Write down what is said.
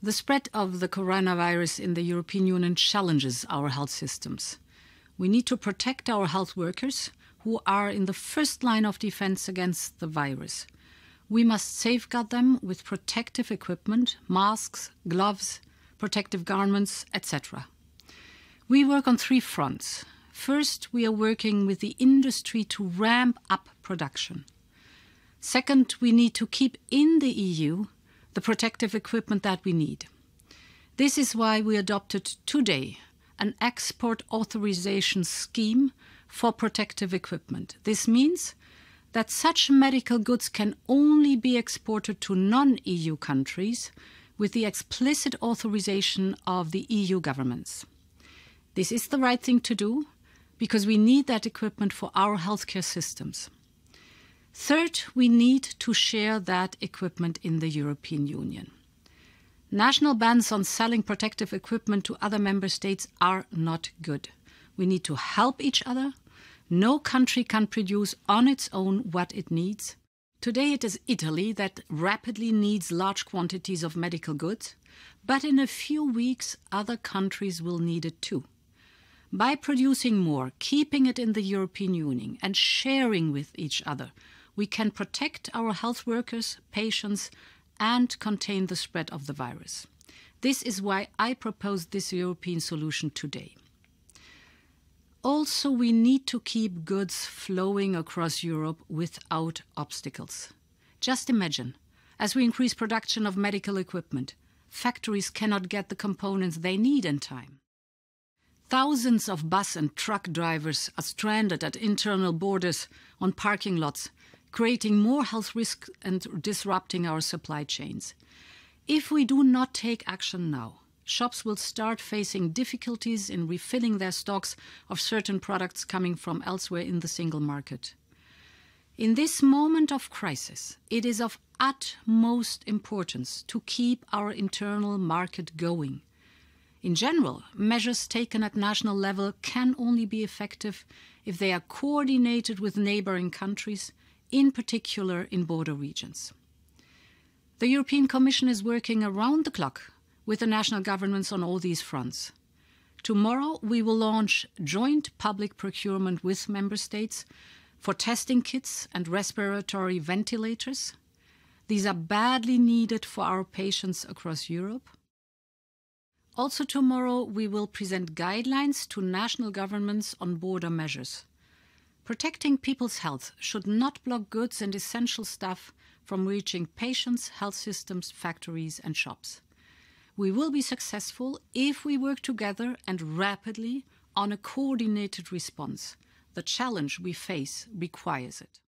The spread of the coronavirus in the European Union challenges our health systems. We need to protect our health workers who are in the first line of defense against the virus. We must safeguard them with protective equipment, masks, gloves, protective garments, etc. We work on 3 fronts. First, we are working with the industry to ramp up production. Second, we need to keep in the EU the protective equipment that we need. This is why we adopted today an export authorization scheme for protective equipment. This means that such medical goods can only be exported to non-EU countries with the explicit authorization of the EU governments. This is the right thing to do because we need that equipment for our healthcare systems. Third, we need to share that equipment in the European Union. National bans on selling protective equipment to other member states are not good. We need to help each other. No country can produce on its own what it needs. Today it is Italy that rapidly needs large quantities of medical goods, but in a few weeks other countries will need it too. By producing more, keeping it in the European Union and sharing with each other, we can protect our health workers, patients, and contain the spread of the virus. This is why I propose this European solution today. Also, we need to keep goods flowing across Europe without obstacles. Just imagine, as we increase production of medical equipment, factories cannot get the components they need in time. Thousands of bus and truck drivers are stranded at internal borders on parking lots, creating more health risks and disrupting our supply chains. If we do not take action now, shops will start facing difficulties in refilling their stocks of certain products coming from elsewhere in the single market. In this moment of crisis, it is of utmost importance to keep our internal market going. In general, measures taken at national level can only be effective if they are coordinated with neighbouring countries, in particular in border regions. The European Commission is working around the clock with the national governments on all these fronts. Tomorrow we will launch joint public procurement with member states for testing kits and respiratory ventilators. These are badly needed for our patients across Europe. Also tomorrow we will present guidelines to national governments on border measures. Protecting people's health should not block goods and essential stuff from reaching patients, health systems, factories and shops. We will be successful if we work together and rapidly on a coordinated response. The challenge we face requires it.